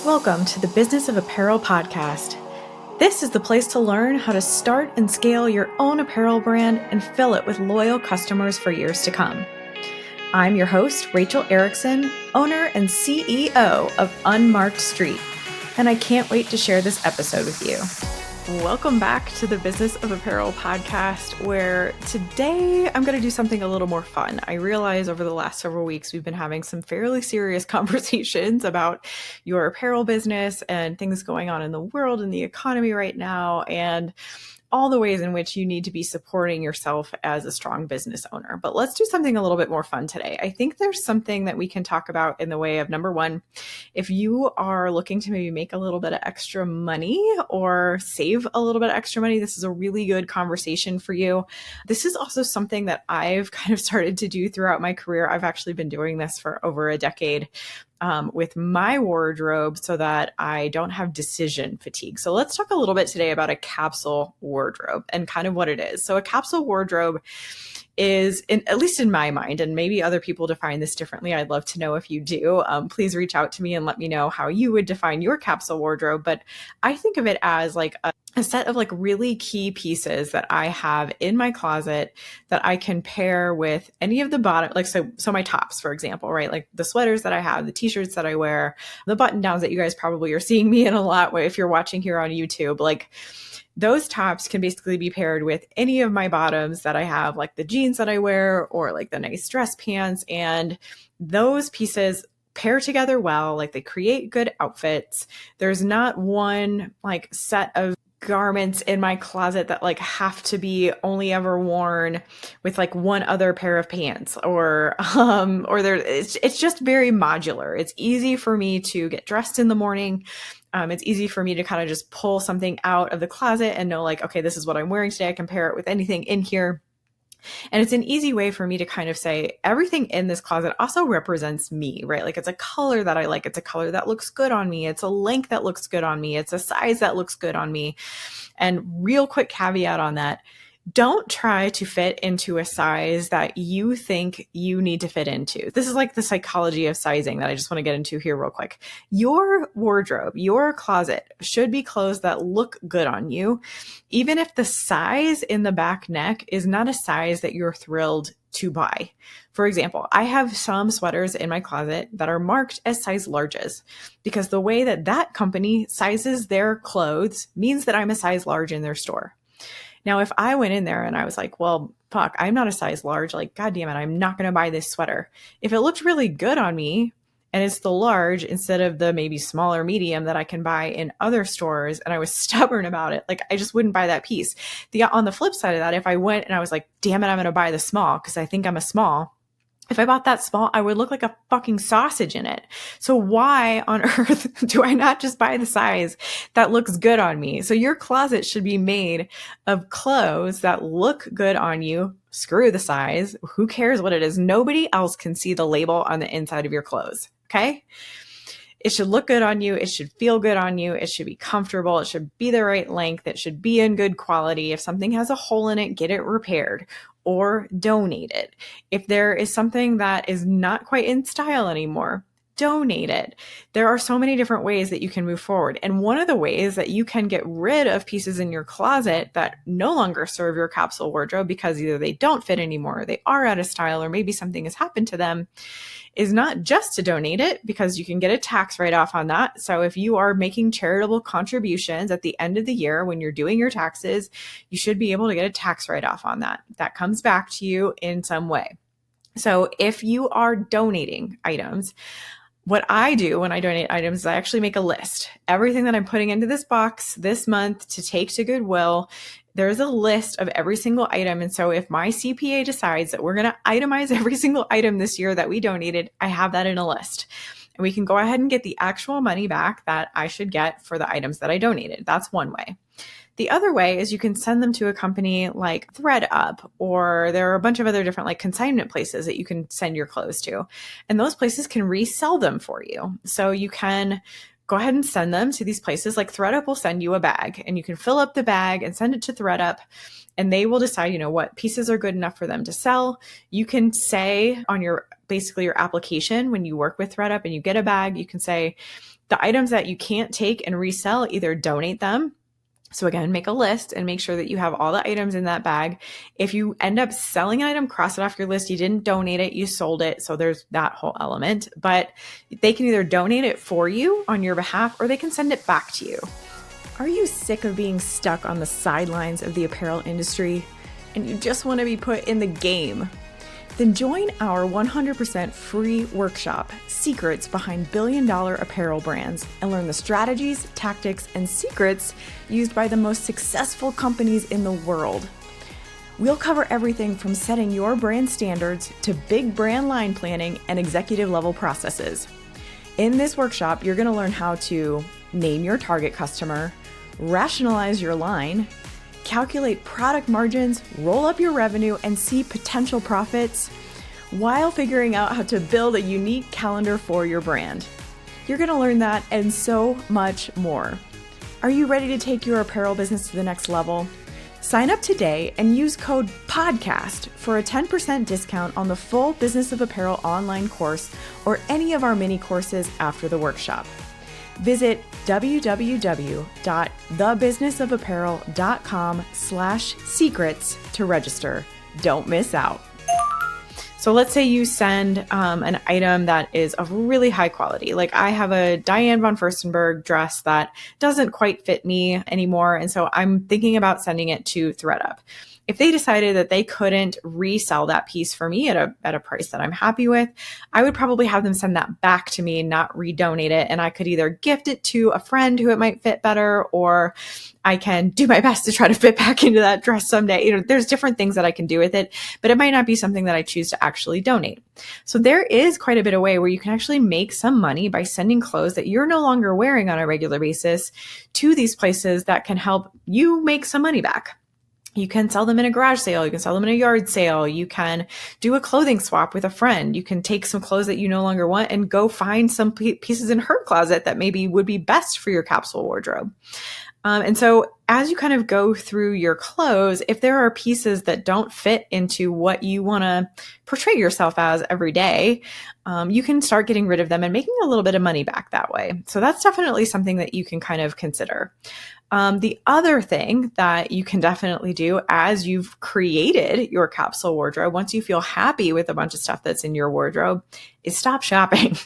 Welcome to the Business of Apparel podcast. This is the place to learn how to start and scale your own apparel brand and fill it with loyal customers for years to come. I'm your host, Rachel Erickson, owner and CEO of Unmarked Street, and I can't wait to share this episode with you. Welcome back to the Business of Apparel podcast, where today I'm going to do something a little more fun. I realize over the last several weeks, we've been having some fairly serious conversations about your apparel business and things going on in the world and the economy right now, and all the ways in which you need to be supporting yourself as a strong business owner. But let's do something a little bit more fun today. I think there's something that we can talk about in the way of, number one, if you are looking to maybe make a little bit of extra money or save a little bit of extra money, this is a really good conversation for you. This is also something that I've kind of started to do throughout my career. I've actually been doing this for over a decade. With my wardrobe so that I don't have decision fatigue. So let's talk a little bit today about a capsule wardrobe and kind of what it is. So a capsule wardrobe is, at least in my mind, and maybe other people define this differently. I'd love to know if you do. Please reach out to me and let me know how you would define your capsule wardrobe. But I think of it as like a set of like really key pieces that I have in my closet that I can pair with any of the bottom, like so my tops, for example, right? Like the sweaters that I have, the t-shirts that I wear, the button downs that you guys probably are seeing me in a lot if you're watching here on YouTube, like those tops can basically be paired with any of my bottoms that I have, like the jeans that I wear or like the nice dress pants. And those pieces pair together well, like they create good outfits. There's not one like set of garments in my closet that like have to be only ever worn with like one other pair of pants or it's just very modular. It's easy for me to get dressed in the morning. It's easy for me to kind of just pull something out of the closet and know like, okay, this is what I'm wearing today. I can pair it with anything in here. And it's an easy way for me to kind of say everything in this closet also represents me, right? Like it's a color that I like. It's a color that looks good on me. It's a length that looks good on me. It's a size that looks good on me. And real quick caveat on that, don't try to fit into a size that you think you need to fit into. This is like the psychology of sizing that I just want to get into here real quick. Your wardrobe, your closet should be clothes that look good on you, even if the size in the back neck is not a size that you're thrilled to buy. For example, I have some sweaters in my closet that are marked as size larges because the way that that company sizes their clothes means that I'm a size large in their store. Now, if I went in there and I was like, well, fuck, I'm not a size large, like, God damn it, I'm not going to buy this sweater. If it looked really good on me and it's the large instead of the maybe smaller medium that I can buy in other stores, and I was stubborn about it, like I just wouldn't buy that piece. On the flip side of that, if I went and I was like, damn it, I'm going to buy the small because I think I'm a small. If I bought that small, I would look like a fucking sausage in it. So why on earth do I not just buy the size that looks good on me? So your closet should be made of clothes that look good on you. Screw the size. Who cares what it is? Nobody else can see the label on the inside of your clothes. Okay? It should look good on you. It should feel good on you. It should be comfortable. It should be the right length. It should be in good quality. If something has a hole in it, get it repaired or donate it. If there is something that is not quite in style anymore, donate it. There are so many different ways that you can move forward. And one of the ways that you can get rid of pieces in your closet that no longer serve your capsule wardrobe because either they don't fit anymore, or they are out of style, or maybe something has happened to them, is not just to donate it, because you can get a tax write-off on that. So if you are making charitable contributions at the end of the year when you're doing your taxes, you should be able to get a tax write-off on that. That comes back to you in some way. So if you are donating items, what I do when I donate items is I actually make a list. Everything that I'm putting into this box this month to take to Goodwill, there's a list of every single item. And so if my CPA decides that we're going to itemize every single item this year that we donated, I have that in a list. And we can go ahead and get the actual money back that I should get for the items that I donated. That's one way. The other way is you can send them to a company like ThredUp, or there are a bunch of other different like consignment places that you can send your clothes to. And those places can resell them for you. So you can go ahead and send them to these places. Like ThredUp will send you a bag, and you can fill up the bag and send it to ThredUp, and they will decide, what pieces are good enough for them to sell. You can say on your application when you work with ThredUp and you get a bag, you can say, The items that you can't take and resell, either donate them. So again, make a list and make sure that you have all the items in that bag. If you end up selling an item, cross it off your list. You didn't donate it, you sold it. So there's that whole element. But they can either donate it for you on your behalf, or they can send it back to you. Are you sick of being stuck on the sidelines of the apparel industry and you just want to be put in the game? Then join our 100% free workshop, Secrets Behind Billion-Dollar Apparel Brands, and learn the strategies, tactics, and secrets used by the most successful companies in the world. We'll cover everything from setting your brand standards to big brand line planning and executive level processes. In this workshop, you're going to learn how to name your target customer, rationalize your line, calculate product margins, roll up your revenue, and see potential profits while figuring out how to build a unique calendar for your brand. You're going to learn that and so much more. Are you ready to take your apparel business to the next level? Sign up today and use code PODCAST for a 10% discount on the full Business of Apparel online course or any of our mini courses after the workshop. Visit www.thebusinessofapparel.com/secrets to register. Don't miss out. So let's say you send an item that is of really high quality. Like I have a Diane von Furstenberg dress that doesn't quite fit me anymore. And so I'm thinking about sending it to ThredUp. If they decided that they couldn't resell that piece for me at a price that I'm happy with, I would probably have them send that back to me, not redonate it. And I could either gift it to a friend who it might fit better, or I can do my best to try to fit back into that dress someday. There's different things that I can do with it, but it might not be something that I choose to actually donate. So there is quite a bit of way where you can actually make some money by sending clothes that you're no longer wearing on a regular basis to these places that can help you make some money back. You can sell them in a garage sale. You can sell them in a yard sale. You can do a clothing swap with a friend. You can take some clothes that you no longer want and go find some pieces in her closet that maybe would be best for your capsule wardrobe. And so as you kind of go through your clothes, if there are pieces that don't fit into what you want to portray yourself as every day, you can start getting rid of them and making a little bit of money back that way. So that's definitely something that you can kind of consider. The other thing that you can definitely do as you've created your capsule wardrobe, once you feel happy with a bunch of stuff that's in your wardrobe, is stop shopping.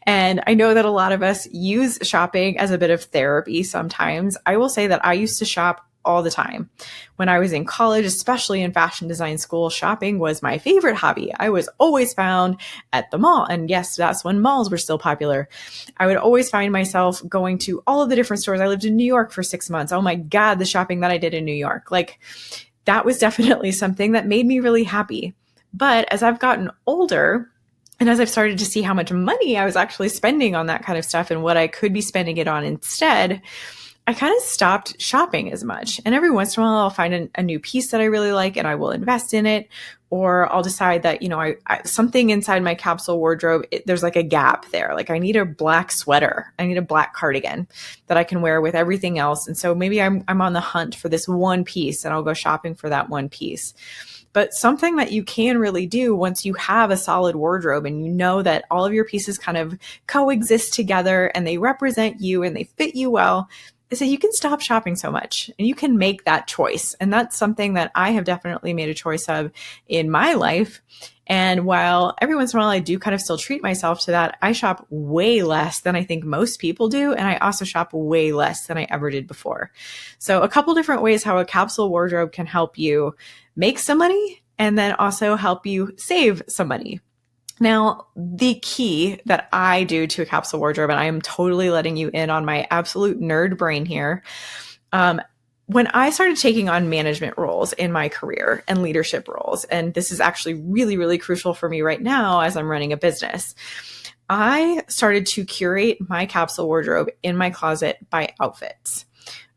And I know that a lot of us use shopping as a bit of therapy sometimes. I will say that I used to shop all the time. When I was in college, especially in fashion design school, shopping was my favorite hobby. I was always found at the mall. And yes, that's when malls were still popular. I would always find myself going to all of the different stores. I lived in New York for 6 months. Oh my God, the shopping that I did in New York. Like that was definitely something that made me really happy. But as I've gotten older, and as I've started to see how much money I was actually spending on that kind of stuff and what I could be spending it on instead, I kind of stopped shopping as much. And every once in a while, I'll find a new piece that I really like and I will invest in it. Or I'll decide that, I something inside my capsule wardrobe, there's like a gap there. Like I need a black sweater. I need a black cardigan that I can wear with everything else. And so maybe I'm on the hunt for this one piece and I'll go shopping for that one piece. But something that you can really do once you have a solid wardrobe and you know that all of your pieces kind of coexist together and they represent you and they fit you well, is that you can stop shopping so much and you can make that choice. And that's something that I have definitely made a choice of in my life. And while every once in a while I do kind of still treat myself to that, I shop way less than I think most people do. And I also shop way less than I ever did before. So a couple different ways how a capsule wardrobe can help you make some money and then also help you save some money. Now, the key that I do to a capsule wardrobe, and I am totally letting you in on my absolute nerd brain here. When I started taking on management roles in my career and leadership roles, and this is actually really, really crucial for me right now as I'm running a business, I started to curate my capsule wardrobe in my closet by outfits.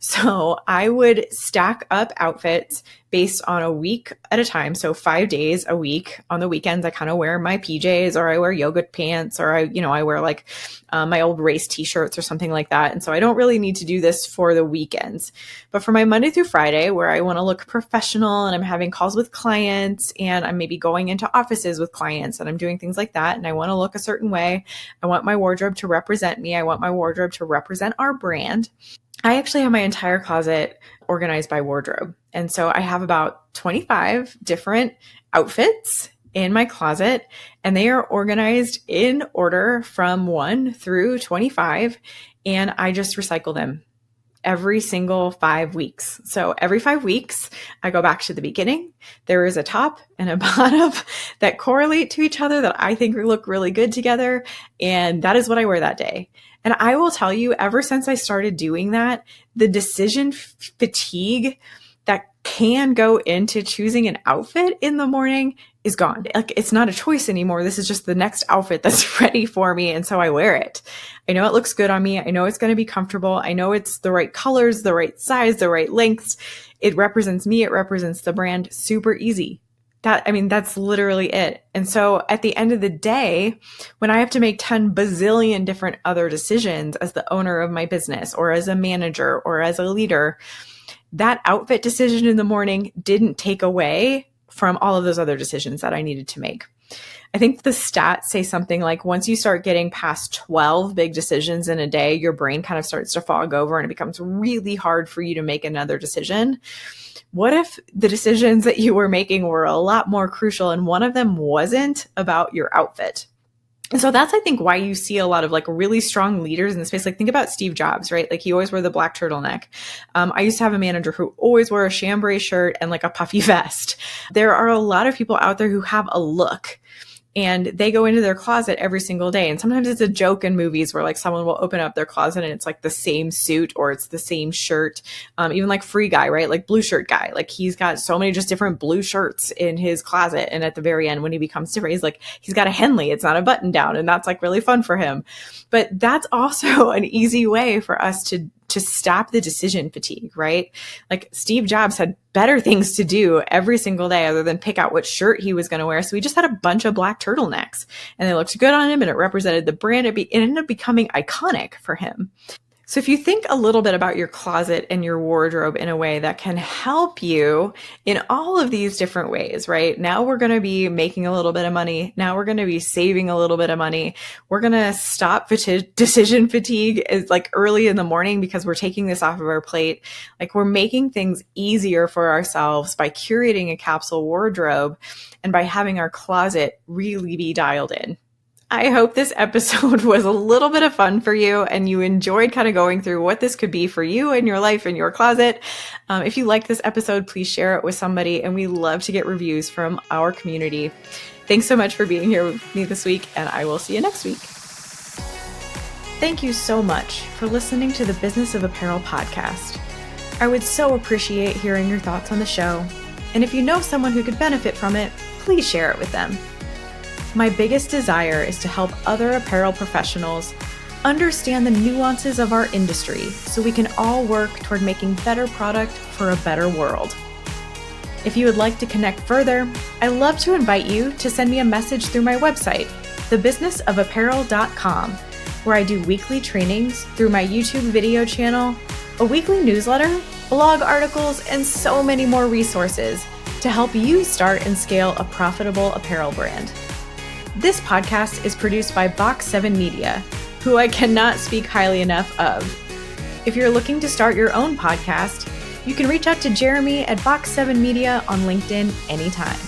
So I would stack up outfits based on a week at a time. So 5 days a week. On the weekends, I kind of wear my PJs, or I wear yoga pants, or I wear like my old race t-shirts or something like that. And so I don't really need to do this for the weekends. But for my Monday through Friday, where I want to look professional and I'm having calls with clients and I'm maybe going into offices with clients and I'm doing things like that, and I want to look a certain way, I want my wardrobe to represent me. I want my wardrobe to represent our brand. I actually have my entire closet organized by wardrobe. And so I have about 25 different outfits in my closet, and they are organized in order from 1 through 25. And I just recycle them every single 5 weeks. So every 5 weeks, I go back to the beginning. There is a top and a bottom that correlate to each other that I think look really good together. And that is what I wear that day. And I will tell you, ever since I started doing that, the decision fatigue that can go into choosing an outfit in the morning is gone. Like, it's not a choice anymore. This is just the next outfit that's ready for me. And so I wear it. I know it looks good on me. I know it's going to be comfortable. I know it's the right colors, the right size, the right lengths. It represents me. It represents the brand. Super easy. That's literally it. And so at the end of the day, when I have to make 10 bazillion different other decisions as the owner of my business, or as a manager, or as a leader, that outfit decision in the morning didn't take away from all of those other decisions that I needed to make. I think the stats say something like, once you start getting past 12 big decisions in a day, your brain kind of starts to fog over and it becomes really hard for you to make another decision. What if the decisions that you were making were a lot more crucial and one of them wasn't about your outfit? And so that's, I think, why you see a lot of like really strong leaders in the space. Like, think about Steve Jobs, right? Like, he always wore the black turtleneck. I used to have a manager who always wore a chambray shirt and like a puffy vest. There are a lot of people out there who have a look, and they go into their closet every single day. And sometimes it's a joke in movies where like someone will open up their closet and it's like the same suit or it's the same shirt. Even like Free Guy, right? Like Blue Shirt Guy. Like, he's got so many just different blue shirts in his closet. And at the very end, when he becomes different, he's got a Henley. It's not a button down. And that's like really fun for him. But that's also an easy way for us to stop the decision fatigue, right? Like, Steve Jobs had better things to do every single day other than pick out what shirt he was going to wear. So he just had a bunch of black turtlenecks and they looked good on him and it represented the brand. It ended up becoming iconic for him. So if you think a little bit about your closet and your wardrobe in a way that can help you in all of these different ways, right? Now we're going to be making a little bit of money. Now we're going to be saving a little bit of money. We're going to stop decision fatigue is like early in the morning because we're taking this off of our plate. Like, we're making things easier for ourselves by curating a capsule wardrobe and by having our closet really be dialed in. I hope this episode was a little bit of fun for you and you enjoyed kind of going through what this could be for you in your life, in your closet. If you liked this episode, please share it with somebody, and we love to get reviews from our community. Thanks so much for being here with me this week, and I will see you next week. Thank you so much for listening to the Business of Apparel podcast. I would so appreciate hearing your thoughts on the show. And if you know someone who could benefit from it, please share it with them. My biggest desire is to help other apparel professionals understand the nuances of our industry so we can all work toward making better product for a better world. If you would like to connect further, I'd love to invite you to send me a message through my website, thebusinessofapparel.com, where I do weekly trainings through my YouTube video channel, a weekly newsletter, blog articles, and so many more resources to help you start and scale a profitable apparel brand. This podcast is produced by Box 7 Media, who I cannot speak highly enough of. If you're looking to start your own podcast, you can reach out to Jeremy at Box 7 Media on LinkedIn anytime.